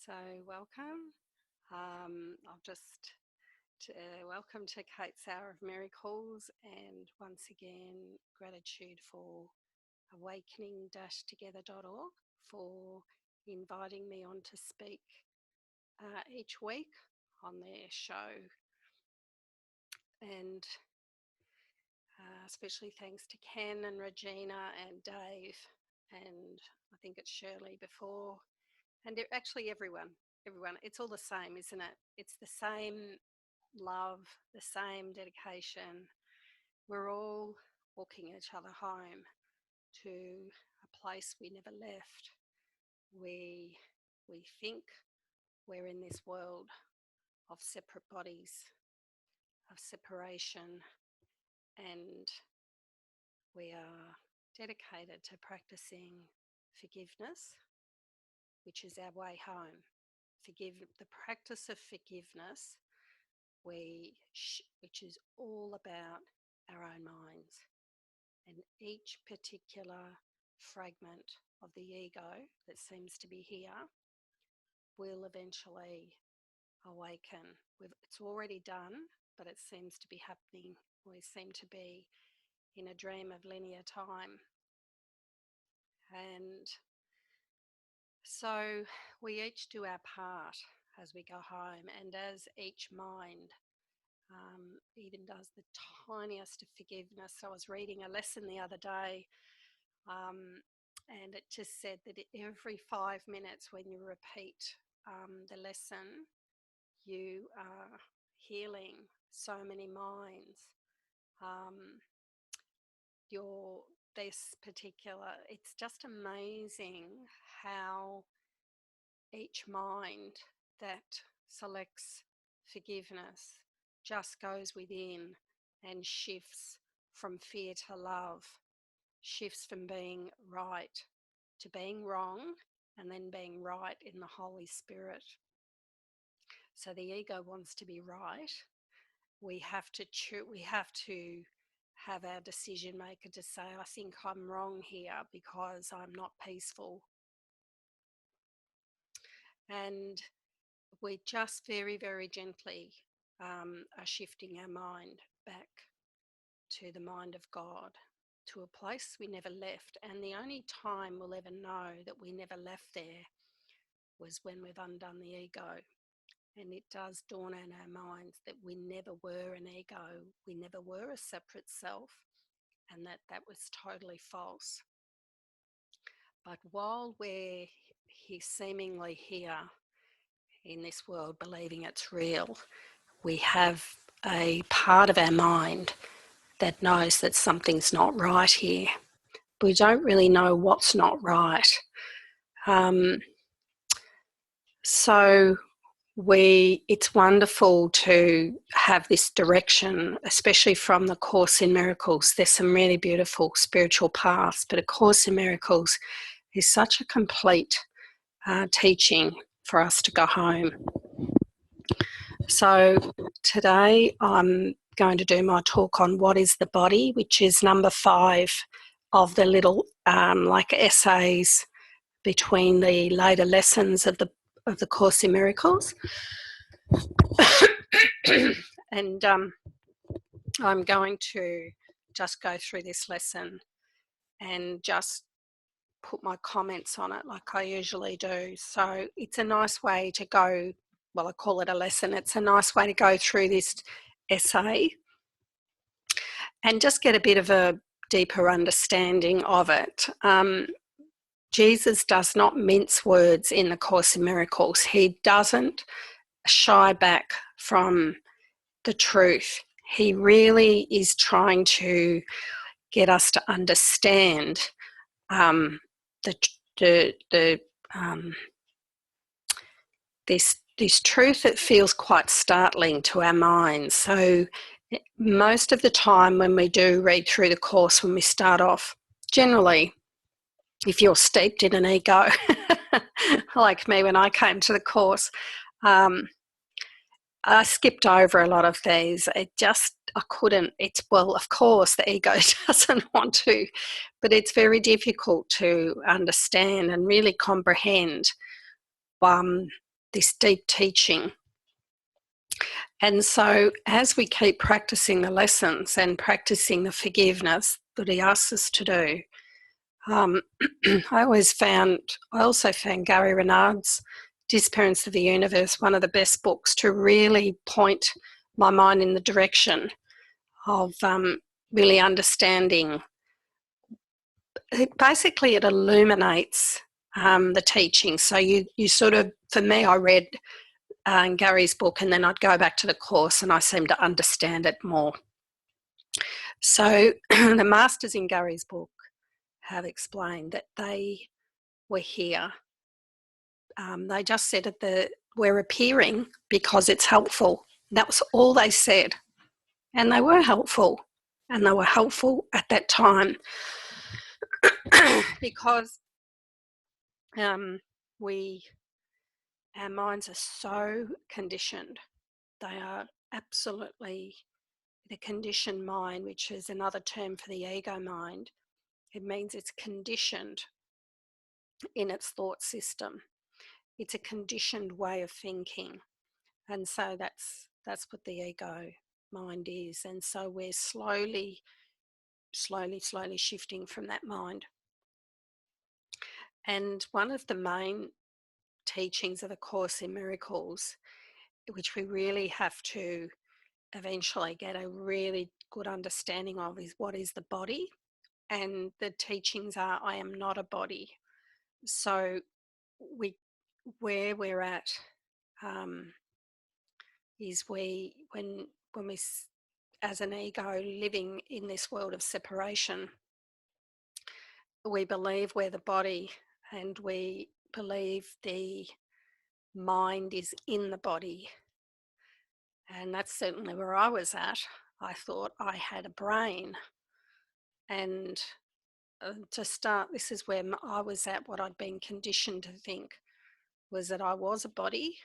So welcome. I'll just welcome to Cate's Hour of Miracles, and once again, gratitude for awakening-together.org for inviting me on to speak each week on their show. And especially thanks to Ken and Regina and Dave, and I think it's Shirley before, and actually everyone. It's all the same, isn't it? It's the same love, the same dedication. We're all walking each other home to a place we never left. We think we're in this world of separate bodies, of separation, and we are dedicated to practicing forgiveness, which is our way home. The practice of forgiveness, which is all about our own minds, and each particular fragment of the ego that seems to be here will eventually awaken. It's already done, but it seems to be happening. We seem to be in a dream of linear time. And so we each do our part as we go home, and as each mind even does the tiniest of forgiveness. So I was reading a lesson the other day, and it just said that every 5 minutes when you repeat the lesson, you are healing so many minds. It's just amazing how each mind that selects forgiveness just goes within and shifts from fear to love, shifts from being right to being wrong, and then being right in the Holy Spirit. So the ego wants to be right. We have to have our decision maker to say, I think I'm wrong here because I'm not peaceful. And we just very, very gently are shifting our mind back to the mind of God, to a place we never left. And the only time we'll ever know that we never left there was when we've undone the ego. And it does dawn on our minds that we never were an ego, we never were a separate self, and that was totally false. But while we're seemingly here in this world believing it's real, we have a part of our mind that knows that something's not right here. We don't really know what's not right. So it's wonderful to have this direction, especially from the Course in Miracles. There's some really beautiful spiritual paths, but A Course in Miracles is such a complete teaching for us to go home. So today I'm going to do my talk on what is the body, which is number 5 of the little essays between the later lessons of the Course in Miracles. And I'm going to just go through this lesson and just put my comments on it like I usually do. So it's a nice way to go, well, I call it a lesson. It's a nice way to go through this essay and just get a bit of a deeper understanding of it. Jesus does not mince words in the Course in Miracles. He doesn't shy back from the truth. He really is trying to get us to understand this truth that feels quite startling to our minds. So most of the time when we do read through the Course, when we start off, generally, if you're steeped in an ego, like me when I came to the Course, I skipped over a lot of these. I couldn't. Of course, the ego doesn't want to, but it's very difficult to understand and really comprehend this deep teaching. And so as we keep practicing the lessons and practicing the forgiveness that he asks us to do, I also found Gary Renard's Disappearance of the Universe one of the best books to really point my mind in the direction of really understanding. Basically, it illuminates the teaching. So you sort of, for me, I read Gary's book and then I'd go back to the course and I seemed to understand it more. So the masters in Gary's book have explained that they were here. They just said that we're appearing because it's helpful. That was all they said. And they were helpful. And they were helpful at that time because our minds are so conditioned. They are absolutely the conditioned mind, which is another term for the ego mind. It means it's conditioned in its thought system. It's a conditioned way of thinking. And so that's what the ego mind is. And so we're slowly shifting from that mind. And one of the main teachings of the Course in Miracles, which we really have to eventually get a really good understanding of, is what is the body. And the teachings are, I am not a body. So where we're at is when we, as an ego living in this world of separation, we believe we're the body and we believe the mind is in the body. And that's certainly where I was at. I thought I had a brain. And to start, this is where I was at, what I'd been conditioned to think was that I was a body.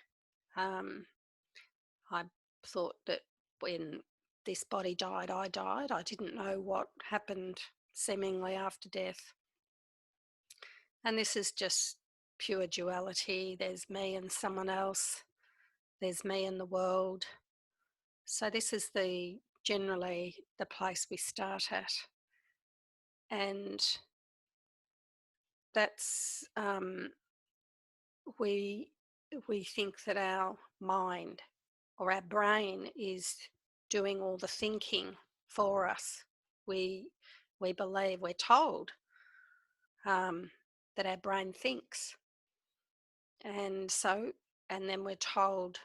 I thought that when this body died, I died. I didn't know what happened seemingly after death. And this is just pure duality. There's me and someone else. There's me and the world. So this is generally the place we start at. And that's, we think that our mind or our brain is doing all the thinking for us. We believe, we're told that our brain thinks. And then we're told,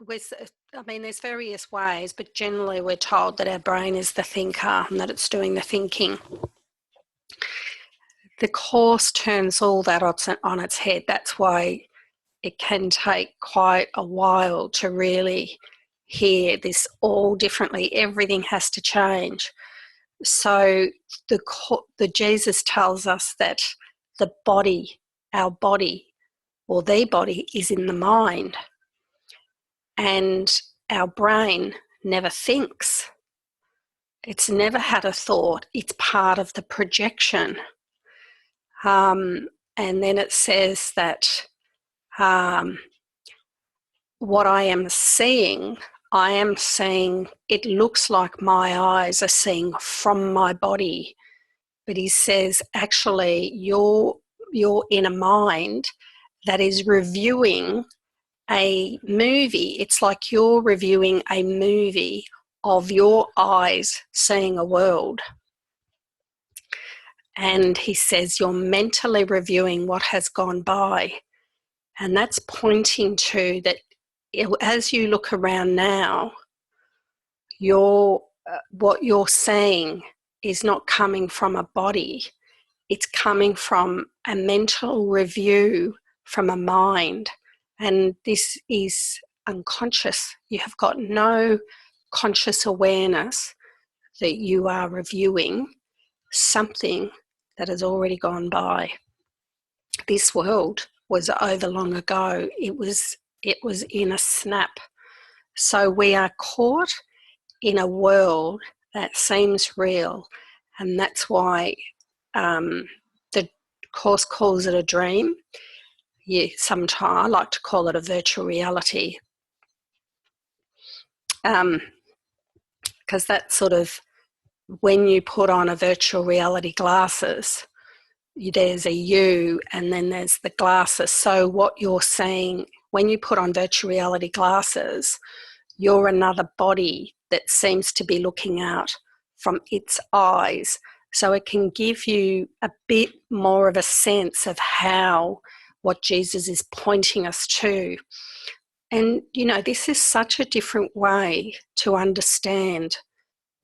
there's various ways, but generally we're told that our brain is the thinker and that it's doing the thinking. The Course turns all that on its head. That's why it can take quite a while to really hear this all differently. Everything has to change. So the Jesus tells us that the body, our body, or the body is in the mind. And our brain never thinks. It's never had a thought. It's part of the projection. And then it says that what I am seeing it looks like my eyes are seeing from my body. But he says, actually, you're in a mind that is reviewing a movie. It's like you're reviewing a movie of your eyes seeing a world. And he says you're mentally reviewing what has gone by. And that's pointing to that as you look around now, what you're seeing is not coming from a body. It's coming from a mental review from a mind. And this is unconscious. You have got no conscious awareness that you are reviewing something that has already gone by. This world was over long ago. It was in a snap. So we are caught in a world that seems real, and that's why the Course calls it a dream. sometimes I like to call it a virtual reality, because that's sort of when you put on a virtual reality glasses, there's a you and then there's the glasses. So what you're seeing when you put on virtual reality glasses, you're another body that seems to be looking out from its eyes. So it can give you a bit more of a sense of how what Jesus is pointing us to. And, this is such a different way to understand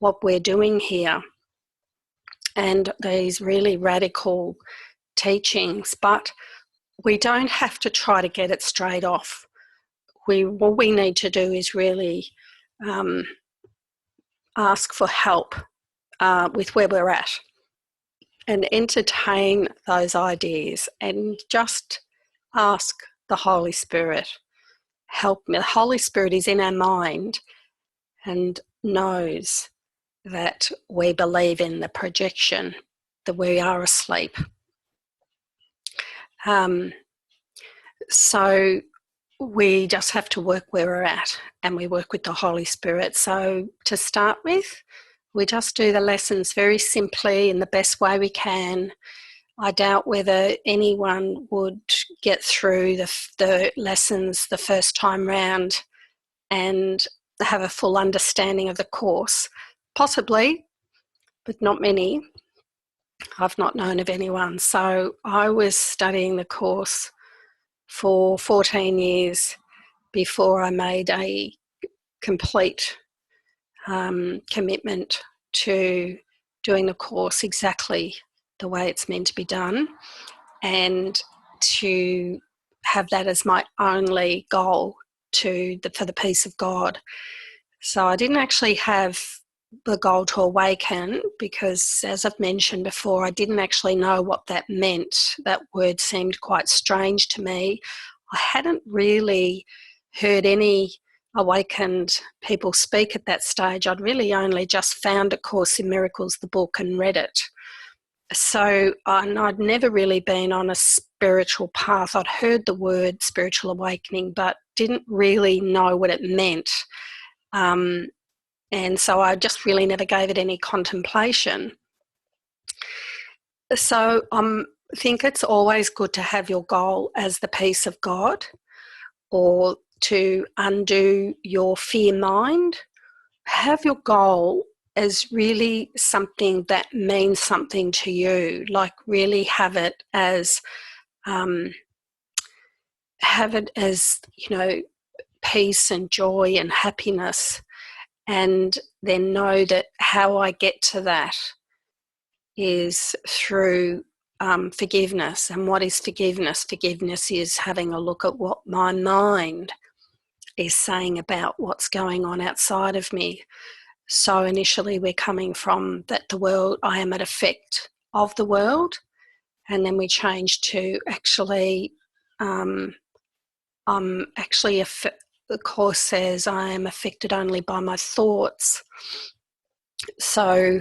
what we're doing here and these really radical teachings, but we don't have to try to get it straight off. What we need to do is really ask for help with where we're at and entertain those ideas and just ask the Holy Spirit, help me. The Holy Spirit is in our mind and knows that we believe in the projection, that we are asleep. So we just have to work where we're at, and we work with the Holy Spirit. So to start with, we just do the lessons very simply in the best way we can. I doubt whether anyone would get through the lessons the first time round and have a full understanding of the course. Possibly, but not many. I've not known of anyone. So I was studying the course for 14 years before I made a complete commitment to doing the course exactly the way it's meant to be done, and to have that as my only goal for the peace of God. So I didn't actually have the goal to awaken because, as I've mentioned before, I didn't actually know what that meant. That word seemed quite strange to me. I hadn't really heard any awakened people speak at that stage. I'd really only just found A Course in Miracles, the book, and read it. So I'd never really been on a spiritual path. I'd heard the word spiritual awakening, but didn't really know what it meant. And so I just really never gave it any contemplation. So I think it's always good to have your goal as the peace of God, or to undo your fear mind. Have your goal as really something that means something to you, like really have it as, peace and joy and happiness. And then know that how I get to that is through forgiveness. And what is forgiveness? Forgiveness is having a look at what my mind is saying about what's going on outside of me. So initially we're coming from that the world, I am an effect of the world, and then we change to actually, I'm actually the Course says I am affected only by my thoughts. So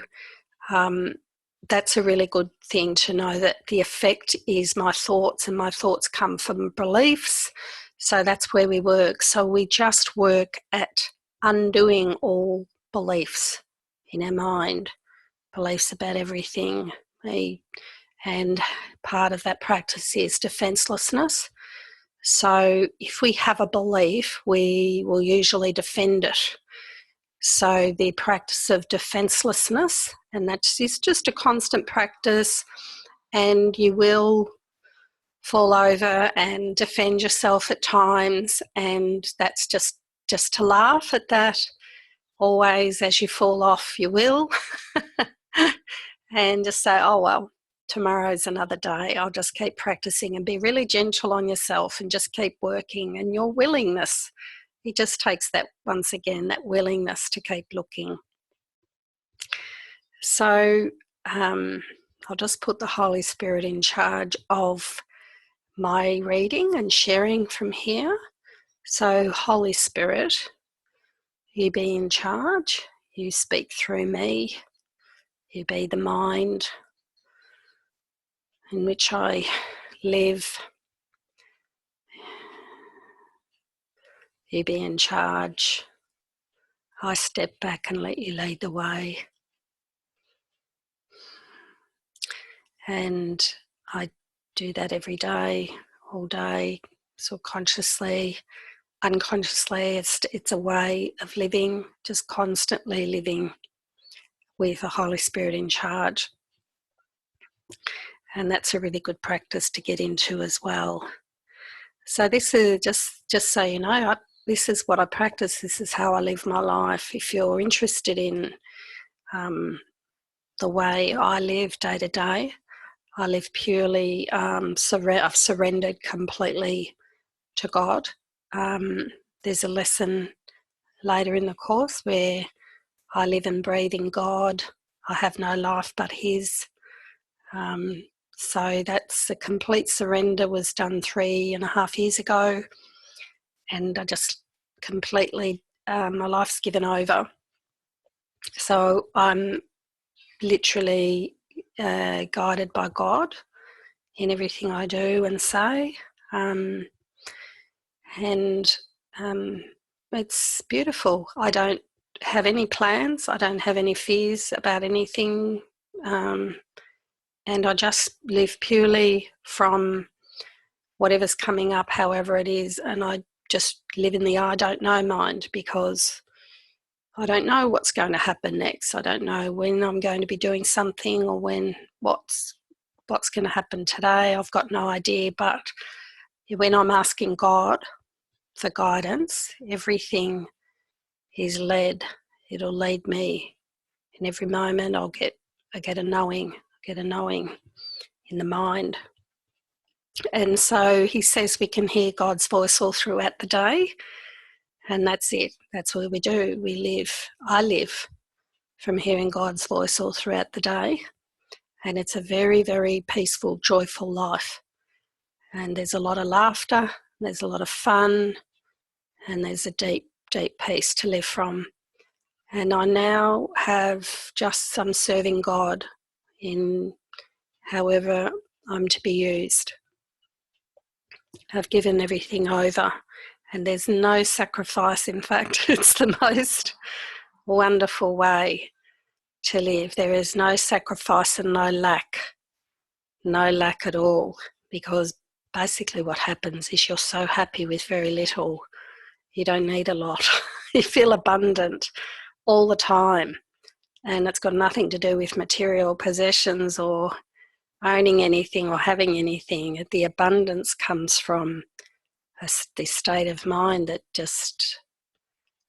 that's a really good thing to know, that the effect is my thoughts, and my thoughts come from beliefs. So that's where we work. So we just work at undoing all beliefs in our mind, beliefs about everything. And part of that practice is defenselessness. So if we have a belief, we will usually defend it. So the practice of defenselessness, and that is just a constant practice, and you will fall over and defend yourself at times, and that's just to laugh at that. Always, as you fall off, you will. And just say, oh, well, tomorrow's another day. I'll just keep practicing, and be really gentle on yourself and just keep working. And your willingness, it just takes that, once again, that willingness to keep looking. So I'll just put the Holy Spirit in charge of my reading and sharing from here. So Holy Spirit, you be in charge. You speak through me. You be the mind in which I live. You be in charge. I step back and let you lead the way. And I do that every day, all day, subconsciously, unconsciously. It's a way of living, just constantly living with the Holy Spirit in charge. And that's a really good practice to get into as well. So this is just so you know, this is what I practice. This is how I live my life. If you're interested in the way I live day to day, I live purely, I've surrendered completely to God. There's a lesson later in the course where I live and breathe in God. I have no life but His. So that's a complete surrender, was done 3.5 years ago, and I just completely, my life's given over. So I'm literally guided by God in everything I do and say, and it's beautiful. I don't have any plans. I don't have any fears about anything, and I just live purely from whatever's coming up, however it is, and I just live in the I don't know mind, because I don't know what's going to happen next. I don't know when I'm going to be doing something, or what's going to happen today. I've got no idea. But when I'm asking God for guidance, everything is led. It'll lead me. In every moment I get a knowing in the mind. And so He says we can hear God's voice all throughout the day, and that's it. That's what we do. I live from hearing God's voice all throughout the day, and it's a very, very peaceful, joyful life. And there's a lot of laughter, there's a lot of fun, and there's a deep, deep peace to live from. And I now I'm serving God in however I'm to be used. I've given everything over, and there's no sacrifice. In fact, it's the most wonderful way to live. There is no sacrifice and no lack at all, because basically what happens is you're so happy with very little. You don't need a lot. You feel abundant all the time, and it's got nothing to do with material possessions or owning anything or having anything. The abundance comes from this state of mind that just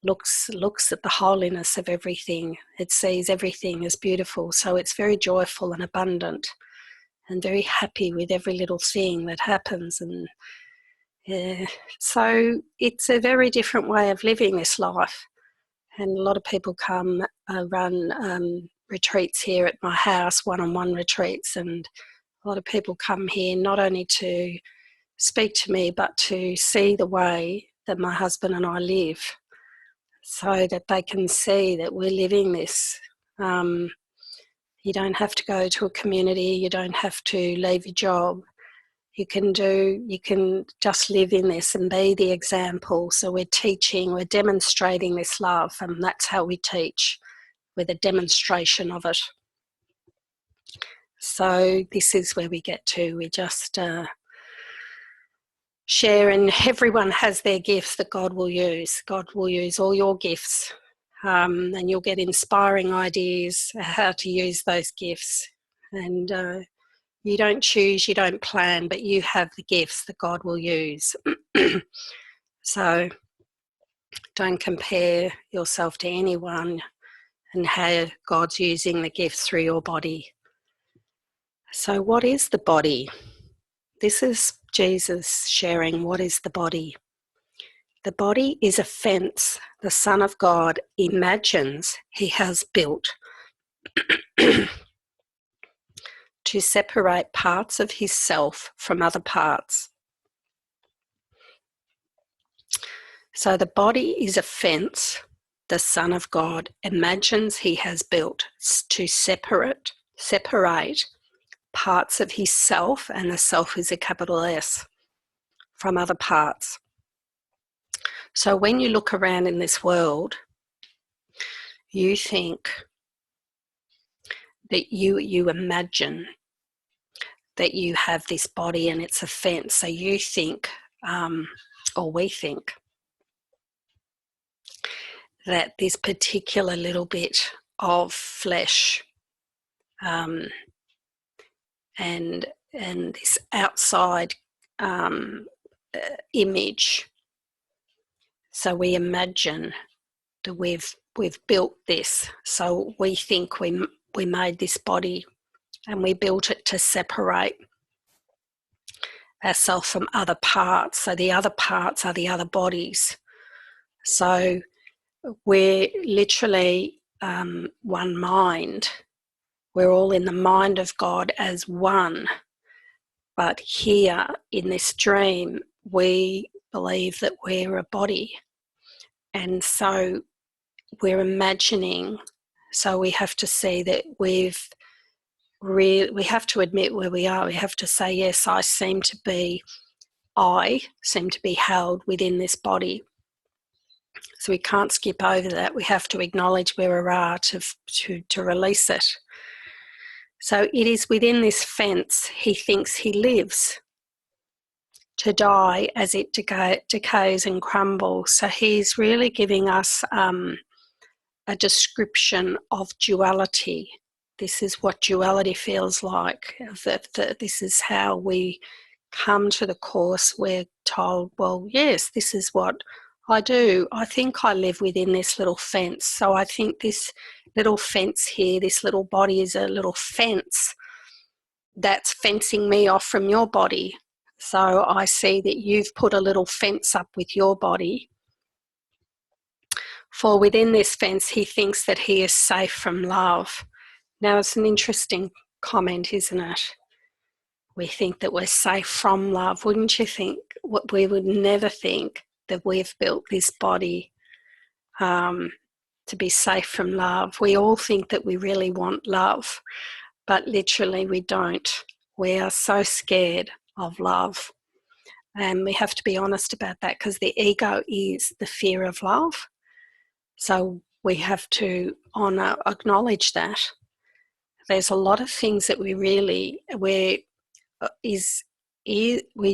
looks at the holiness of everything. It sees everything as beautiful, so it's very joyful and abundant and very happy with every little thing that happens. And so it's a very different way of living this life. And a lot of people come run retreats here at my house, one-on-one retreats, and a lot of people come here not only to speak to me but to see the way that my husband and I live, so that they can see that we're living this. You don't have to go to a community, you don't have to leave your job. You can just live in this and be the example. So we're demonstrating this love, and that's how we teach, with a demonstration of it. So this is where we get to. We just share, and everyone has their gifts that God will use. God will use all your gifts, and you'll get inspiring ideas how to use those gifts. And you don't choose, you don't plan, but you have the gifts that God will use. So don't compare yourself to anyone, and how God's using the gifts through your body. So what is the body? This is Jesus sharing what is the body. The body is a fence the Son of God imagines He has built to separate parts of His self from other parts. So the body is a fence the Son of God imagines He has built to separate parts of His self, and the self is a capital S, from other parts. So when you look around in this world, you think that you imagine that you have this body and it's a fence. So you think, or we think, that this particular little bit of flesh and this outside image. So we imagine that we've built this. So we think we made this body and we built it to separate ourselves from other parts. So the other parts are the other bodies. So we're literally one mind. We're all in the mind of God as one. But here in this dream, we believe that we're a body. And so we're imagining, so we have to see that we have to admit where we are. We have to say, yes, I seem to be held within this body. So we can't skip over that. We have to acknowledge where we are to release it. So it is within this fence he thinks he lives, to die as it decays and crumbles. So he's really giving us a description of duality. This is what duality feels like. That this is how we come to the Course. We're told, well, yes, this is what I do. I think I live within this little fence. So I think this little fence here, this little body is a little fence that's fencing me off from your body. So I see that you've put a little fence up with your body. For within this fence, he thinks that he is safe from love. Now, it's an interesting comment, isn't it? We think that we're safe from love. Wouldn't you think? We would never think that we've built this body to be safe from love. We all think that we really want love, but literally we don't. We are so scared of love. And we have to be honest about that, because the ego is the fear of love. So we have to acknowledge that. There's a lot of things that we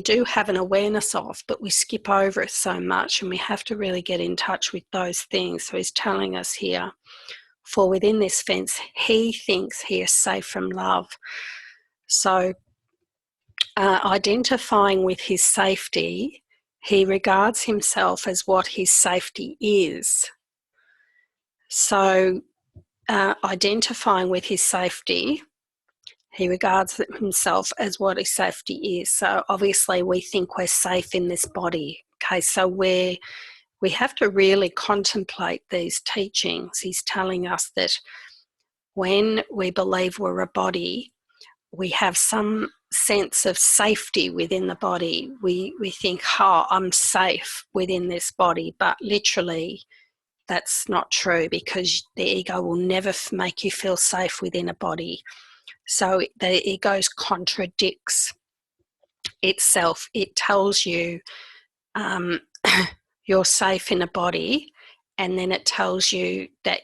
do have an awareness of, but we skip over it so much, and we have to really get in touch with those things. So he's telling us here, for within this fence, he thinks he is safe from love. So identifying with his safety, he regards himself as what his safety is. So identifying with his safety, he regards himself as what his safety is. So obviously we think we're safe in this body. Okay, so we have to really contemplate these teachings. He's telling us that when we believe we're a body, we have some sense of safety within the body. We think, oh, I'm safe within this body, but literally that's not true, because the ego will never make you feel safe within a body. So the ego contradicts itself. It tells you you're safe in a body, and then it tells you that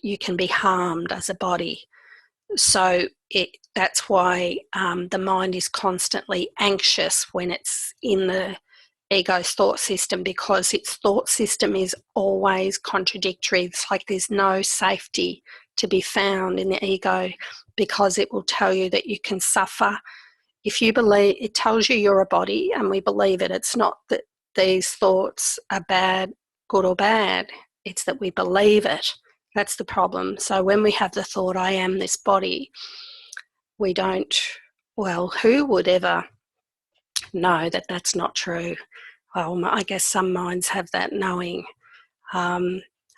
you can be harmed as a body. So that's why the mind is constantly anxious when it's in the ego's thought system, because its thought system is always contradictory. It's like there's no safety to be found in the ego, because it will tell you that you can suffer. If you believe, it tells you you're a body, and we believe it. It's not that these thoughts are bad, good or bad. It's that we believe it. That's the problem. So when we have the thought, I am this body, we don't, well, who would ever know that that's not true? Well, I guess some minds have that knowing.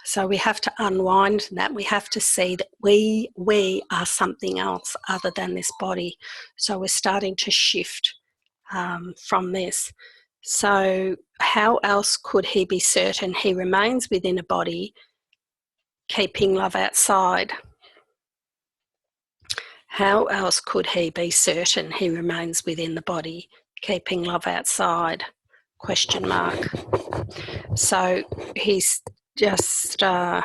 So we have to unwind that. We have to see that we are something else other than this body. So we're starting to shift from this. So how else could he be certain he remains within a body, keeping love outside? How else could he be certain he remains within the body, keeping love outside? question mark. So he's just, I'm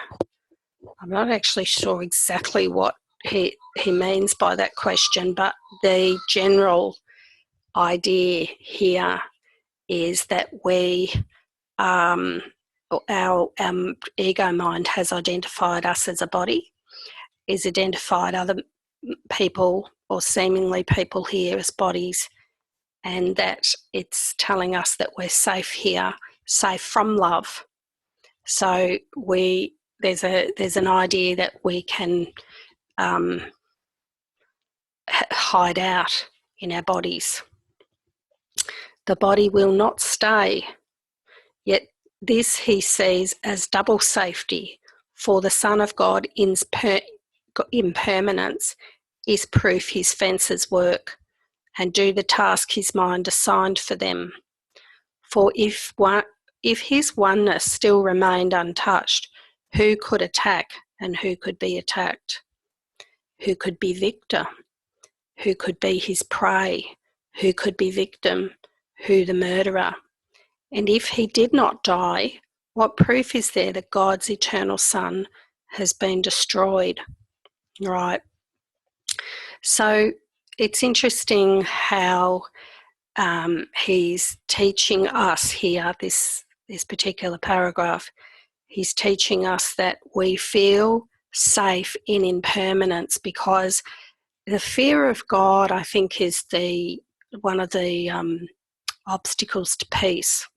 not actually sure exactly what he means by that question, but the general idea here is that our ego mind has identified us as a body, is identified other people or seemingly people here as bodies, and that it's telling us that we're safe here, safe from love. So there's an idea that we can hide out in our bodies. The body will not stay, yet this he sees as double safety, for the Son of God impermanence is proof his fences work and do the task his mind assigned for them. For if his oneness still remained untouched, who could attack and who could be attacked? Who could be victor? Who could be his prey? Who could be victim? Who the murderer? And if he did not die, what proof is there that God's eternal Son has been destroyed? Right. So it's interesting how he's teaching us here, this particular paragraph, he's teaching us that we feel safe in impermanence, because the fear of God, I think, is one of the obstacles to peace.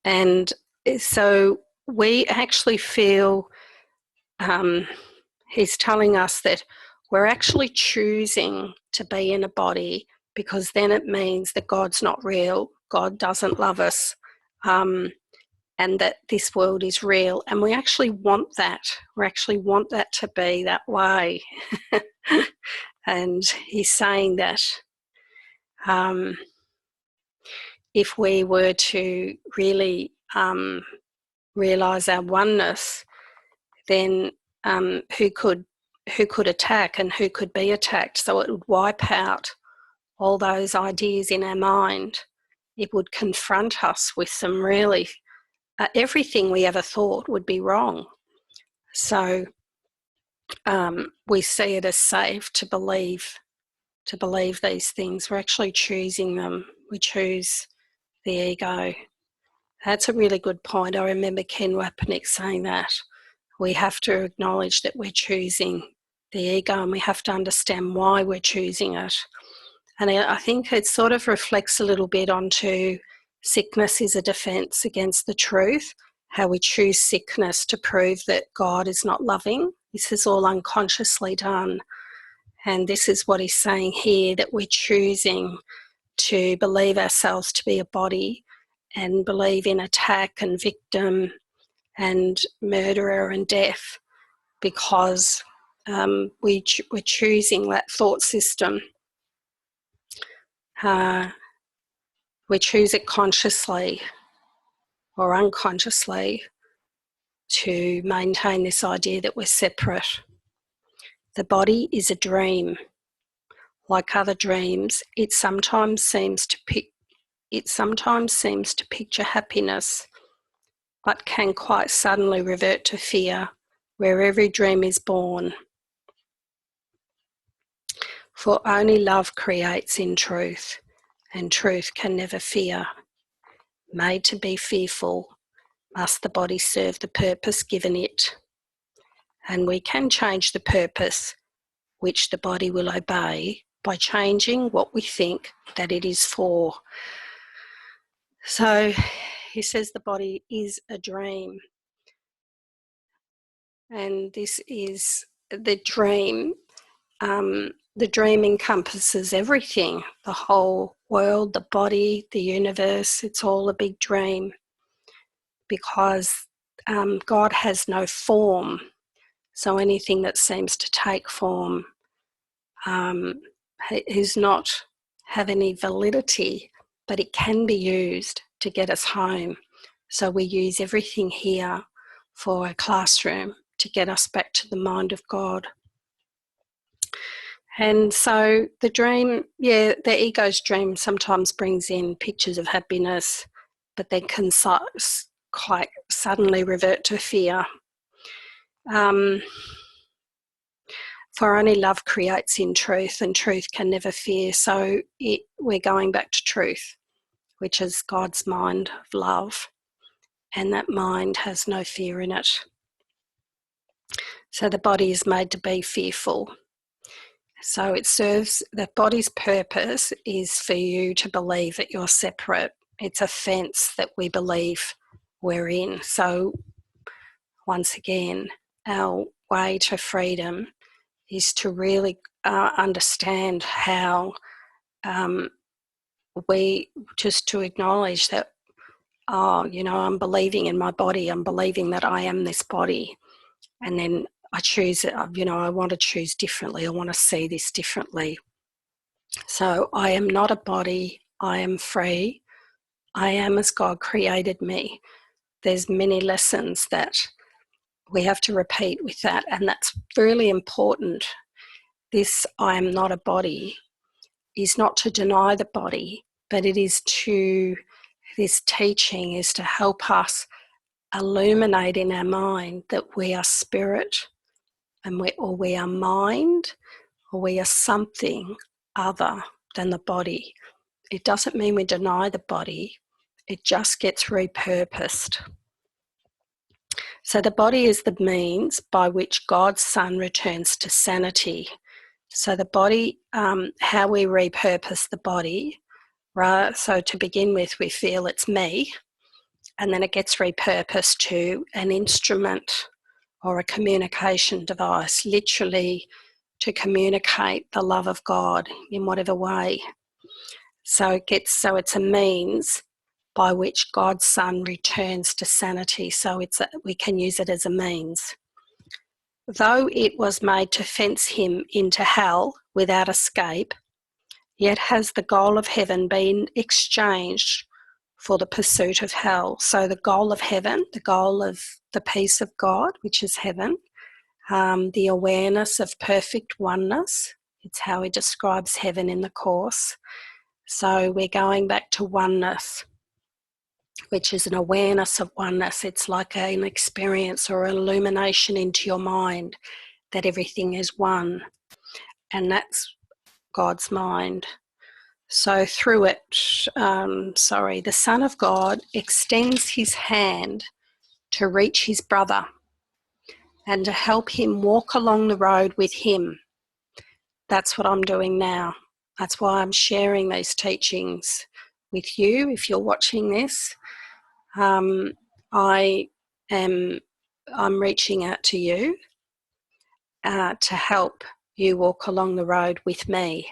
And so we actually feel, he's telling us that we're actually choosing to be in a body, because then it means that God's not real, God doesn't love us, and that this world is real. And we actually want that. We actually want that to be that way. And he's saying that if we were to really realise our oneness, then who could attack and who could be attacked? So it would wipe out all those ideas in our mind. It would confront us with some really everything we ever thought would be wrong. So we see it as safe to believe these things. We're actually choosing them. We choose the ego. That's a really good point. I remember 22Apr18 saying that. We have to acknowledge that we're choosing the ego, and we have to understand why we're choosing it. And I think it sort of reflects a little bit onto sickness is a defence against the truth, how we choose sickness to prove that God is not loving. This is all unconsciously done. And this is what he's saying here, that we're choosing to believe ourselves to be a body and believe in attack and victim and murderer and death, because we're choosing that thought system. We choose it consciously or unconsciously to maintain this idea that we're separate. The body is a dream. Like other dreams, it sometimes seems to picture happiness, but can quite suddenly revert to fear, where every dream is born. For only love creates in truth, and truth can never fear. Made to be fearful, must the body serve the purpose given it. And we can change the purpose, which the body will obey, by changing what we think that it is for. So he says the body is a dream. And this is the dream. The dream encompasses everything, the whole world, the body, the universe. It's all a big dream, because God has no form. So anything that seems to take form is not have any validity, but it can be used to get us home. So we use everything here for a classroom to get us back to the mind of God. And so the dream, the ego's dream sometimes brings in pictures of happiness, but then can quite suddenly revert to fear. For only love creates in truth, and truth can never fear. So we're going back to truth, which is God's mind of love, and that mind has no fear in it. So the body is made to be fearful. So it serves, the body's purpose is for you to believe that you're separate. It's a fence that we believe we're in. So once again, our way to freedom is to really understand how we just to acknowledge that, I'm believing in my body. I'm believing that I am this body. And then I choose, I want to choose differently. I want to see this differently. So I am not a body. I am free. I am as God created me. There's many lessons that we have to repeat with that, and that's really important. This I am not a body is not to deny the body, but this teaching is to help us illuminate in our mind that we are spirit, and we are mind, or we are something other than the body. It doesn't mean we deny the body, it just gets repurposed. So the body is the means by which God's Son returns to sanity. So the body, how we repurpose the body, right? So to begin with, we feel it's me, and then it gets repurposed to an instrument or a communication device, literally to communicate the love of God in whatever way. So it's a means by which God's Son returns to sanity. So we can use it as a means. Though it was made to fence him into hell without escape, yet has the goal of heaven been exchanged for the pursuit of hell. So the goal of heaven, the goal of the peace of God, which is heaven, the awareness of perfect oneness, it's how he describes heaven in the Course. So we're going back to oneness, which is an awareness of oneness. It's like an experience or an illumination into your mind that everything is one, and that's God's mind. So through it, the Son of God extends his hand to reach his brother and to help him walk along the road with him. That's what I'm doing now. That's why I'm sharing these teachings with you. If you're watching this, I'm reaching out to you to help you walk along the road with me.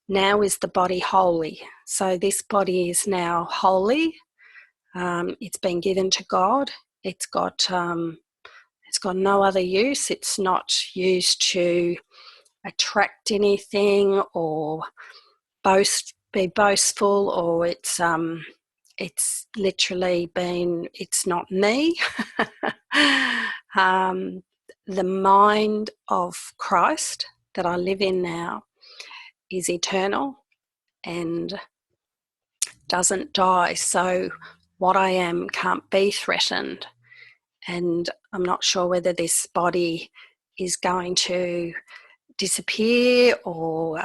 Now is the body holy. So this body is now holy. It's been given to God. It's got no other use. It's not used to attract anything or be boastful, or it's literally been, it's not me. The mind of Christ that I live in now is eternal and doesn't die. So what I am can't be threatened. And I'm not sure whether this body is going to disappear or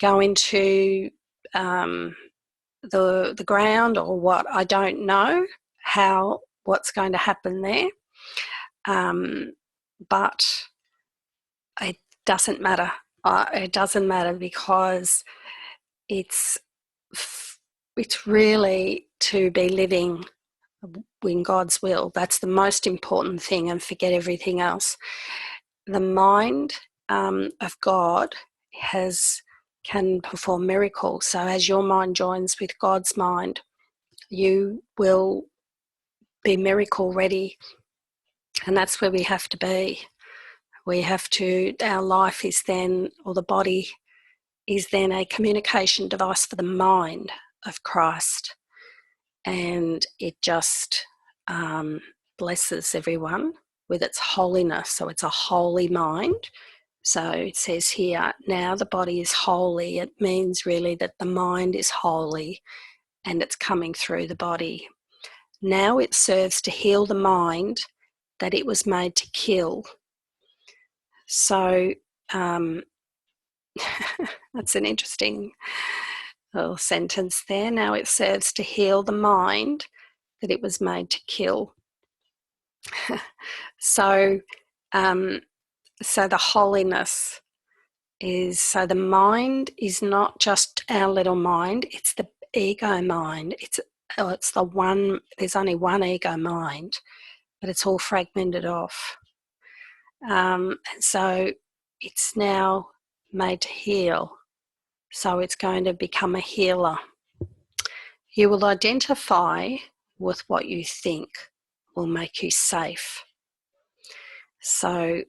go into the ground or what. I don't know what's going to happen there. But it doesn't matter. It doesn't matter because it's really to be living in God's will. That's the most important thing, and forget everything else. The mind of God can perform miracles. So as your mind joins with God's mind, you will be miracle ready, and that's where we have to be. Our life is then, or the body is then, a communication device for the mind of Christ, and it just blesses everyone with its holiness. So it's a holy mind. So it says here, now the body is holy. It means really that the mind is holy and it's coming through the body. Now it serves to heal the mind that it was made to kill. So that's an interesting little sentence there. Now it serves to heal the mind that it was made to kill. So the holiness is, so the mind is not just our little mind, it's the ego mind. It's the one, there's only one ego mind, but it's all fragmented off. And so it's now made to heal. So it's going to become a healer. You will identify with what you think will make you safe. So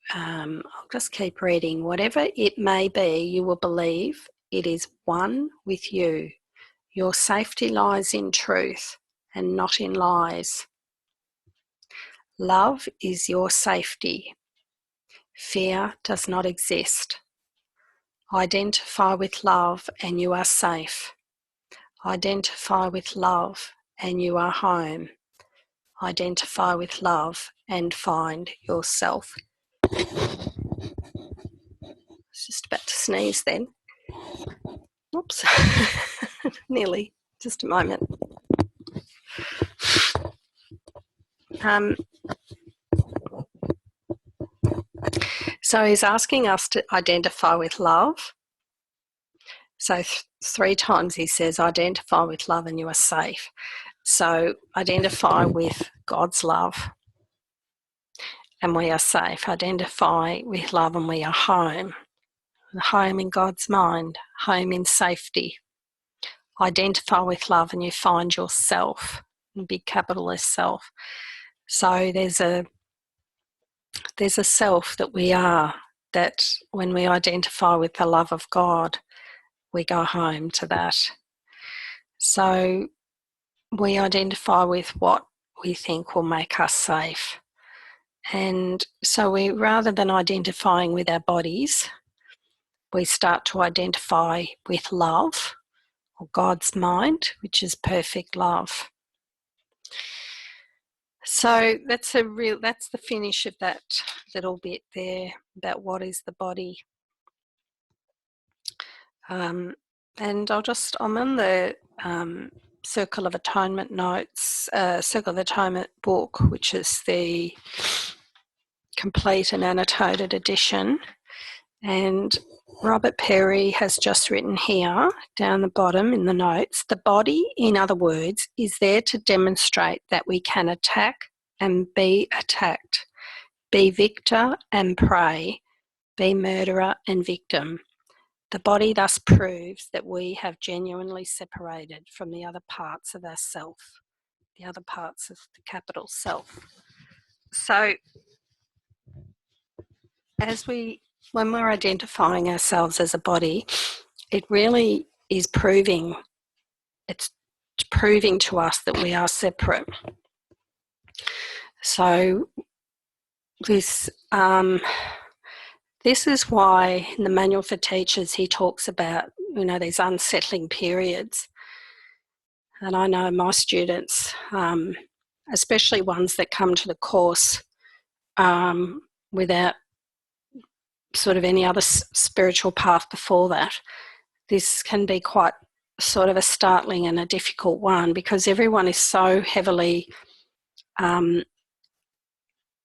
I'll just keep reading. Whatever it may be, you will believe it is one with you. Your safety lies in truth and not in lies. Love is your safety. Fear does not exist. Identify with love and you are safe. Identify with love and you are home. Identify with love and find yourself. I was just about to sneeze then. Oops. Nearly. Just a moment. So he's asking us to identify with love. So 3 times he says, identify with love and you are safe. So identify with God's love and we are safe. Identify with love and we are home. Home in God's mind, home in safety. Identify with love and you find yourself, big capital S self. So there's a self that we are, that when we identify with the love of God, we go home to that. So we identify with what we think will make us safe. And so we, rather than identifying with our bodies, we start to identify with love, or God's mind, which is perfect love. So that's the finish of that little bit there about what is the body. And I'm on the Circle of Atonement notes, Circle of Atonement book, which is the complete and annotated edition. And Robert Perry has just written here, down the bottom in the notes, the body, in other words, is there to demonstrate that we can attack and be attacked, be victor and prey, be murderer and victim. The body thus proves that we have genuinely separated from the other parts of ourself, the other parts of the capital self. So when we're identifying ourselves as a body, it really is proving to us that we are separate. So this is why in the Manual for Teachers he talks about, these unsettling periods. And I know my students, especially ones that come to the course without sort of any other spiritual path before that, this can be quite sort of a startling and a difficult one, because everyone is so heavily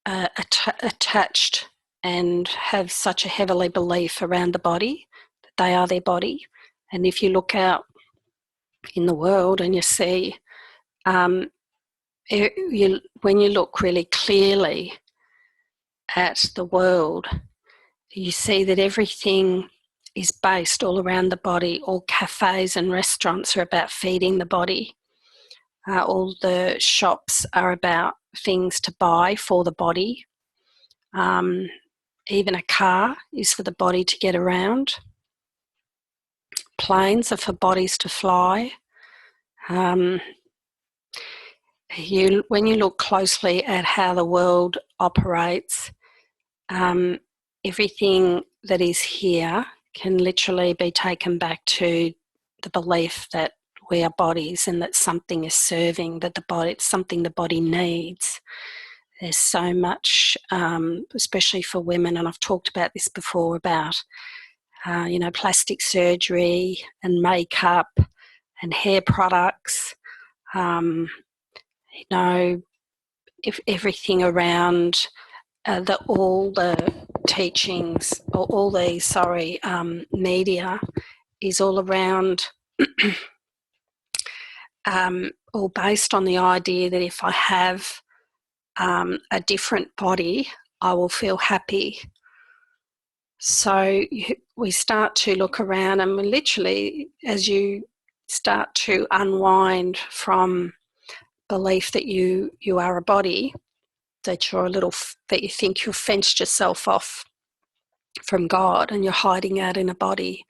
attached and have such a heavily belief around the body, that they are their body. And if you look out in the world and you see, when you look really clearly at the world, you see that everything is based all around the body. All cafes and restaurants are about feeding the body. All the shops are about things to buy for the body. Even a car is for the body to get around. Planes are for bodies to fly. When you look closely at how the world operates, everything that is here can literally be taken back to the belief that we are bodies and that something is serving, that it's something the body needs. There's so much, especially for women, and I've talked about this before, about plastic surgery and makeup and hair products, if everything around all the teachings, or all these, media is all around, all based on the idea that if I have a different body, I will feel happy. So we start to look around, and literally, as you start to unwind from belief that you are a body, that that you think you've fenced yourself off from God and you're hiding out in a body.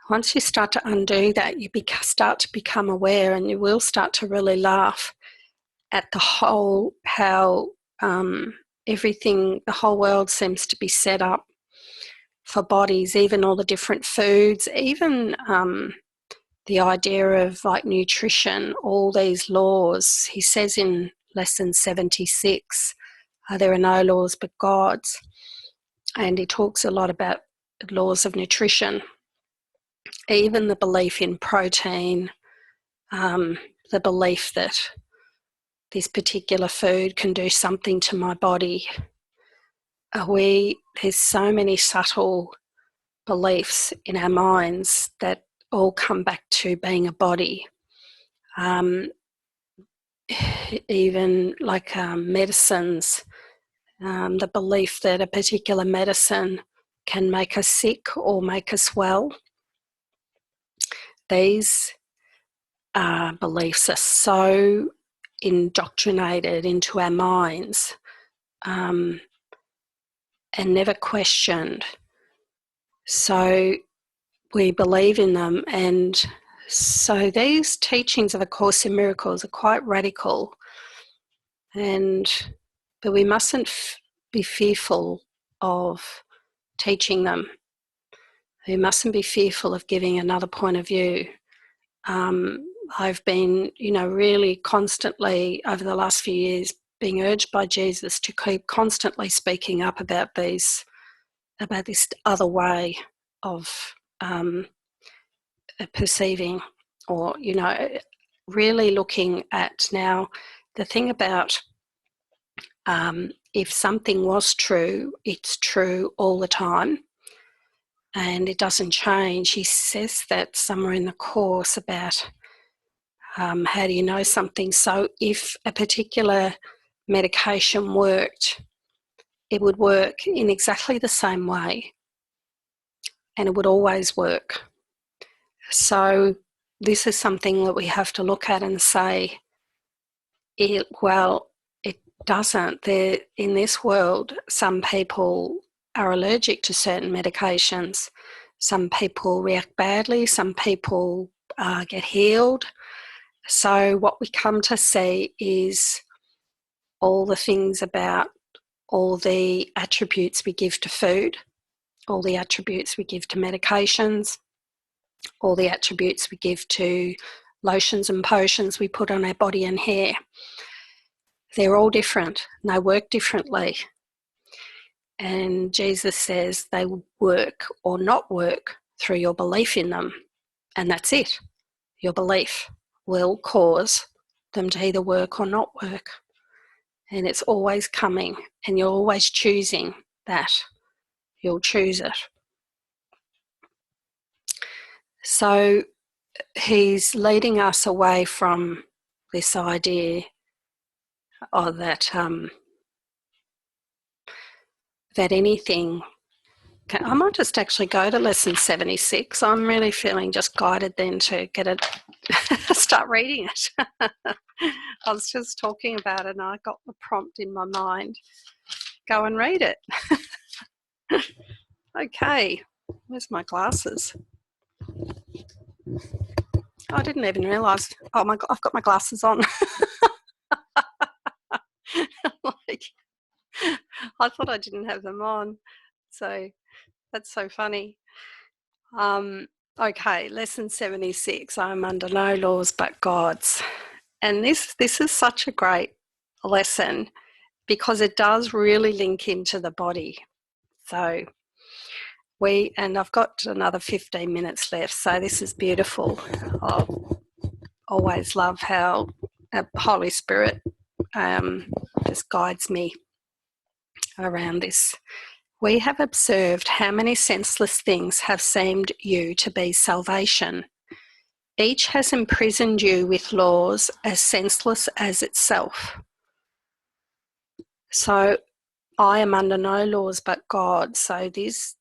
Once you start to undo that, you start to become aware, and you will start to really laugh at how everything, the whole world seems to be set up for bodies, even all the different foods, even the idea of like nutrition, all these laws. He says in lesson 76, there are no laws but God's. And he talks a lot about laws of nutrition, even the belief in protein, the belief that this particular food can do something to my body. There's so many subtle beliefs in our minds that all come back to being a body. Even like medicines, the belief that a particular medicine can make us sick or make us well. These beliefs are so indoctrinated into our minds, and never questioned. So we believe in them, and so these teachings of A Course in Miracles are quite radical, but we mustn't be fearful of teaching them. We mustn't be fearful of giving another point of view. I've been, really constantly over the last few years being urged by Jesus to keep constantly speaking up about this other way of perceiving, or, really looking at now the thing about if something was true, it's true all the time and it doesn't change. He says that somewhere in the Course about how do you know something. So if a particular medication worked, it would work in exactly the same way and it would always work. So this is something that we have to look at and say, it doesn't. In this world, some people are allergic to certain medications. Some people react badly. Some people get healed. So what we come to see is all the things about all the attributes we give to food, all the attributes we give to medications, all the attributes we give to lotions and potions we put on our body and hair. They're all different and they work differently. And Jesus says they work or not work through your belief in them. And that's it. Your belief will cause them to either work or not work. And it's always coming, and you're always choosing that. You'll choose it. So he's leading us away from this idea of that anything. I might just actually go to lesson 76. I'm really feeling just guided then to get it, start reading it. I was just talking about it and I got the prompt in my mind. Go and read it. Okay, where's my glasses? I didn't even realise. Oh my God, I've got my glasses on. I thought I didn't have them on. So that's so funny. Okay, lesson 76. I'm under no laws but God's. And this is such a great lesson because it does really link into the body. So and I've got another 15 minutes left, so this is beautiful. I always love how the Holy Spirit just guides me around this. We have observed how many senseless things have seemed you to be salvation. Each has imprisoned you with laws as senseless as itself. So I am under no laws but God. So this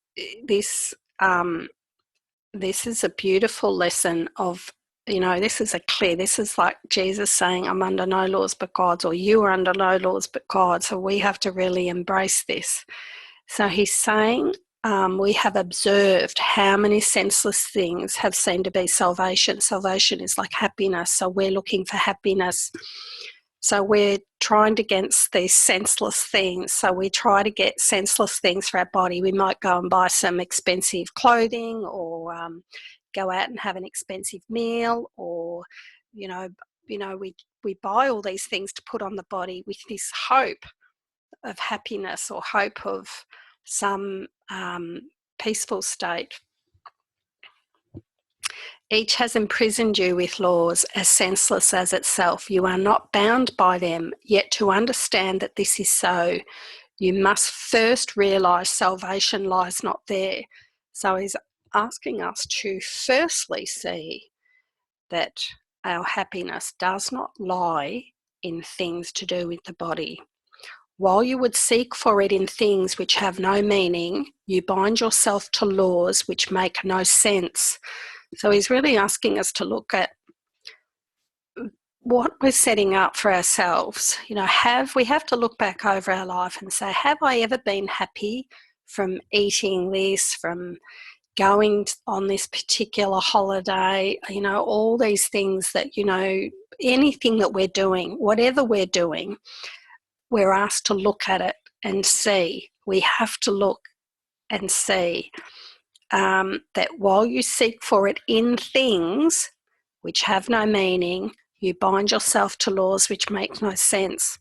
is a beautiful lesson of, this is like Jesus saying, I'm under no laws but God's, or you are under no laws but God. So we have to really embrace this. So he's saying, we have observed how many senseless things have seemed to be salvation. Salvation is like happiness. So we're looking for happiness. So we're trying against these senseless things. So we try to get senseless things for our body. We might go and buy some expensive clothing, or go out and have an expensive meal, or, we buy all these things to put on the body with this hope of happiness or hope of some peaceful state. Each has imprisoned you with laws as senseless as itself. You are not bound by them, yet to understand that this is so, you must first realise salvation lies not there. So he's asking us to firstly see that our happiness does not lie in things to do with the body. While you would seek for it in things which have no meaning, you bind yourself to laws which make no sense. So he's really asking us to look at what we're setting up for ourselves. We have to look back over our life and say, have I ever been happy from eating this, from going on this particular holiday, all these things that, anything that we're doing, whatever we're doing, we're asked to look at it and see. We have to look and see that while you seek for it in things which have no meaning, you bind yourself to laws which make no sense.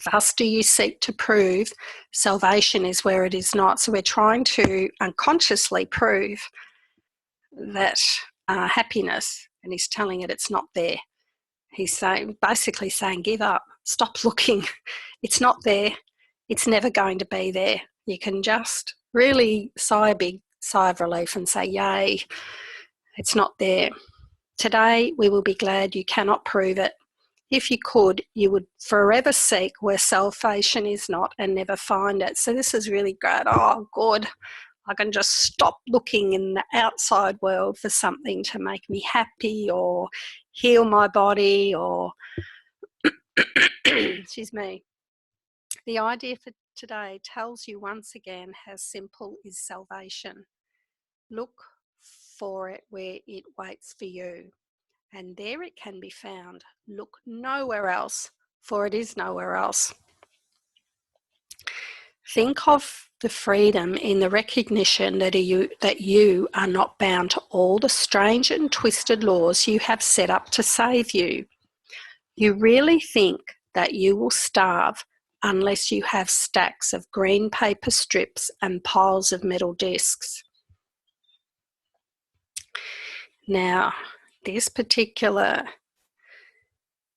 Thus do you seek to prove salvation is where it is not. So we're trying to unconsciously prove that happiness, and he's telling it it's not there. He's basically saying, give up, stop looking. It's not there. It's never going to be there. You can just really sigh a big sigh of relief and say, yay, it's not there. Today we will be glad you cannot prove it. If you could, you would forever seek where salvation is not and never find it. So this is really great. Oh, good. I can just stop looking in the outside world for something to make me happy or heal my body or, excuse me. The idea for today tells you once again how simple is salvation. Look for it where it waits for you, and there it can be found. Look nowhere else, for it is nowhere else. Think of the freedom in the recognition that you are not bound to all the strange and twisted laws you have set up to save you. You really think that you will starve unless you have stacks of green paper strips and piles of metal discs. Now, this particular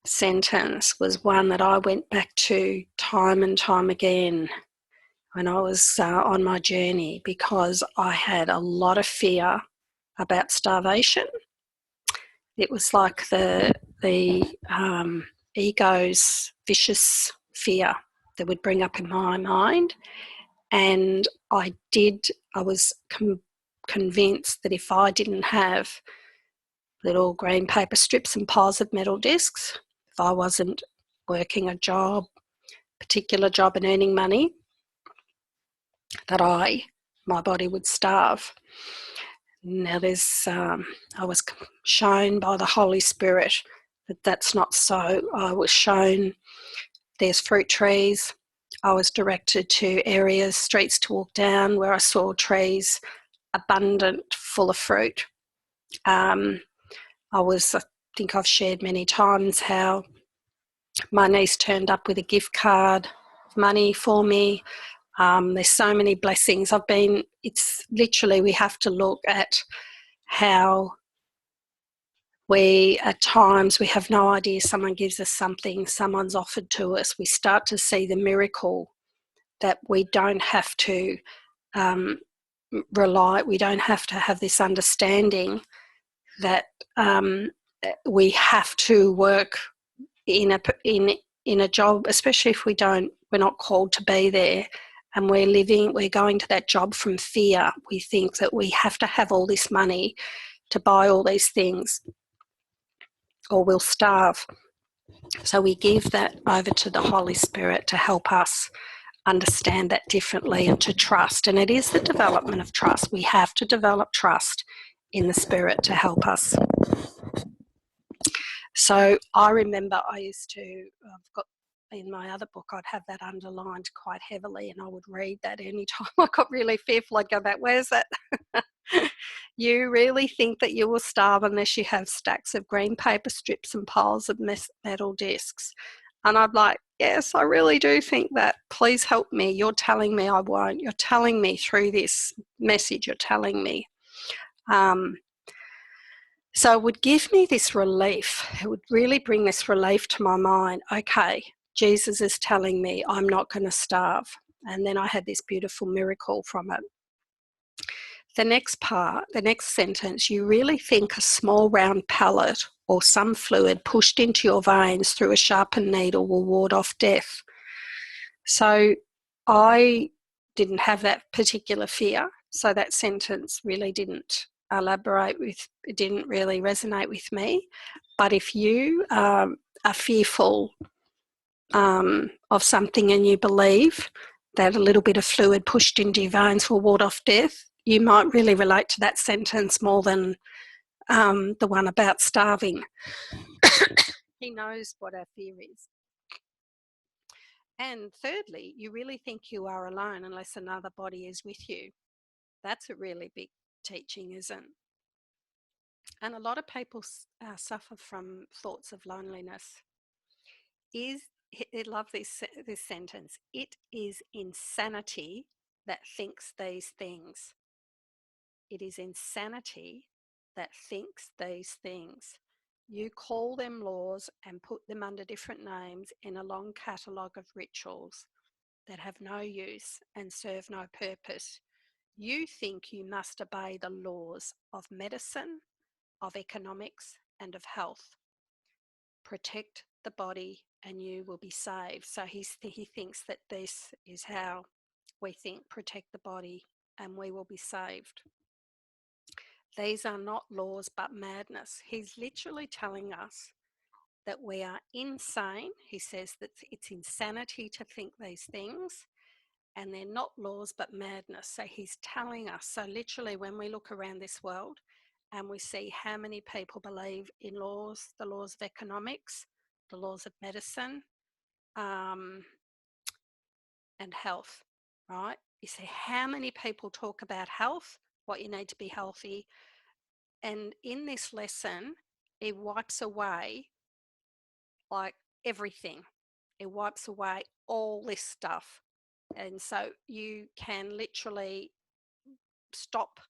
sentence was one that I went back to time and time again when I was on my journey, because I had a lot of fear about starvation. It was like the ego's vicious fear that would bring up in my mind, and I was convinced that if I didn't have little green paper strips and piles of metal discs, if I wasn't working a particular job and earning money, that my body would starve. Now I was shown by the Holy Spirit that that's not so. I was shown there's fruit trees I was directed to areas, streets to walk down where I saw trees abundant, full of fruit. I think I've shared many times how my niece turned up with a gift card of money for me. There's so many blessings. It's literally, we have to look at how at times we have no idea, someone gives us something, someone's offered to us. We start to see the miracle that we don't have to we don't have to have this understanding that we have to work in a job, especially if we're not called to be there, and we're going to that job from fear. We think that we have to have all this money to buy all these things or we'll starve. So we give that over to the Holy Spirit to help us understand that differently and to trust. And it is the development of trust. We have to develop trust in the Spirit to help us. So I remember I've got in my other book, I'd have that underlined quite heavily, and I would read that anytime I got really fearful. I'd go back, where's that? You really think that you will starve unless you have stacks of green paper strips and piles of metal discs? And I'm like, yes, I really do think that. Please help me. You're telling me I won't. You're telling me through this message, you're telling me. So it would give me this relief. It would really bring this relief to my mind. Okay, Jesus is telling me I'm not going to starve. And then I had this beautiful miracle from it. The next sentence, you really think a small round pellet or some fluid pushed into your veins through a sharpened needle will ward off death. So I didn't have that particular fear. So that sentence really didn't it didn't really resonate with me. But if you are fearful of something and you believe that a little bit of fluid pushed into your veins will ward off death, you might really relate to that sentence more than the one about starving. He knows what our fear is. And thirdly, you really think you are alone unless another body is with you. That's a really big teaching, isn't it? And a lot of people suffer from thoughts of loneliness. I love this sentence. It is insanity that thinks these things. It is insanity that thinks these things. You call them laws and put them under different names in a long catalogue of rituals that have no use and serve no purpose. You think you must obey the laws of medicine, of economics, and of health. Protect the body and you will be saved. So he thinks that this is how we think: protect the body and we will be saved. These are not laws but madness. He's literally telling us that we are insane. He says that it's insanity to think these things, and they're not laws but madness. So he's telling us. So literally, when we look around this world and we see how many people believe in laws, the laws of economics, the laws of medicine, and health, right? You see how many people talk about health, what you need to be healthy. And in this lesson, it wipes away like everything. It wipes away all this stuff. And so you can literally stop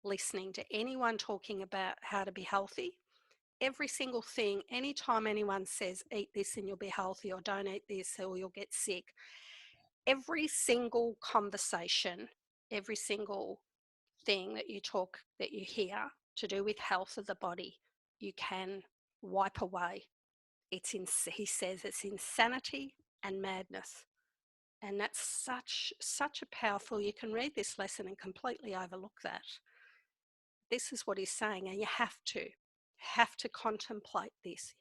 listening to anyone talking about how to be healthy. Every single thing, anytime anyone says eat this and you'll be healthy, or don't eat this or you'll get sick, every single conversation, every single thing that you hear to do with health of the body, you can wipe away. He says it's insanity and madness. And that's such a powerful, you can read this lesson and completely overlook that. This is what he's saying, and you have to contemplate this.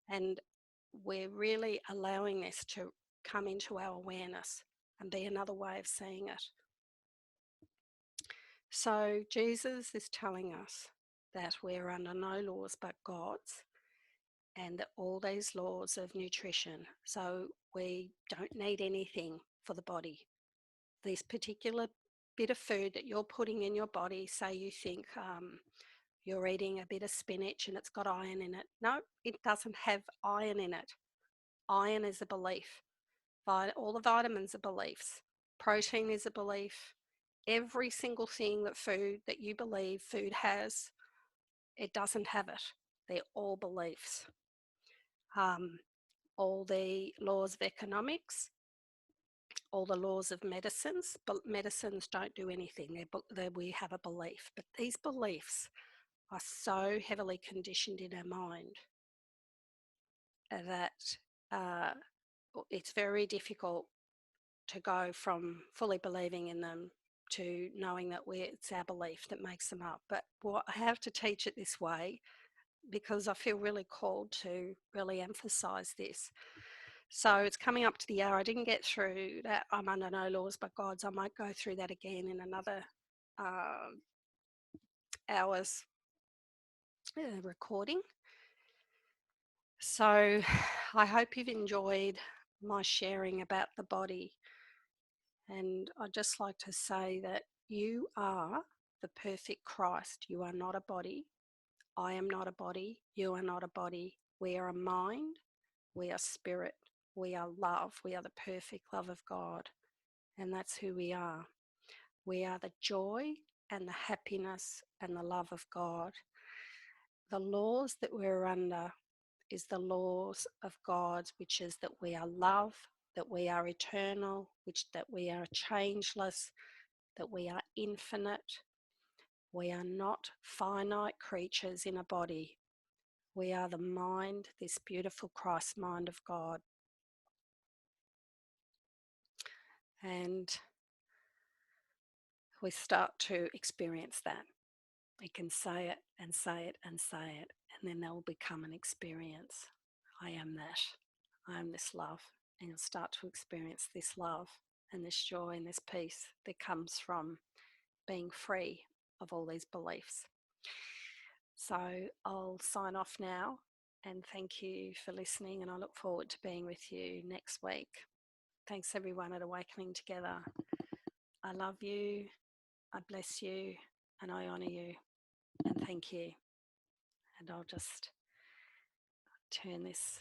And we're really allowing this to come into our awareness and be another way of seeing it. So Jesus is telling us that we're under no laws but God's. and all these laws of nutrition. So we don't need anything for the body. This particular bit of food that you're putting in your body, say you think you're eating a bit of spinach and it's got iron in it. No, it doesn't have iron in it. Iron is a belief. All the vitamins are beliefs. Protein is a belief. Every single thing that you believe food has, it doesn't have it. They're all beliefs. All the laws of economics, all the laws of medicines, but medicines don't do anything. We have a belief, but these beliefs are so heavily conditioned in our mind that it's very difficult to go from fully believing in them to knowing that it's our belief that makes them up. But I have to teach it this way because I feel really called to really emphasize this. So it's coming up to the hour. I didn't get through that. I'm under no laws but God's. I might go through that again in another hour's recording. So I hope you've enjoyed my sharing about the body. And I'd just like to say that you are the perfect Christ. You are not a body. I am not a body. You are not a body. We are a mind. We are spirit. We are love. We are the perfect love of God. And that's who we are. We are the joy and the happiness and the love of God. The laws that we're under is the laws of God, which is that we are love, that we are eternal, that we are changeless, that we are infinite. We are not finite creatures in a body. We are the mind, this beautiful Christ mind of God. And we start to experience that. We can say it and say it and say it, and then that will become an experience. I am that. I am this love. And you'll start to experience this love and this joy and this peace that comes from being free of all these beliefs. So I'll sign off now and thank you for listening, and I look forward to being with you next week. Thanks everyone at Awakening Together. I love you, I bless you, and I honour you, and thank you. And I'll just turn this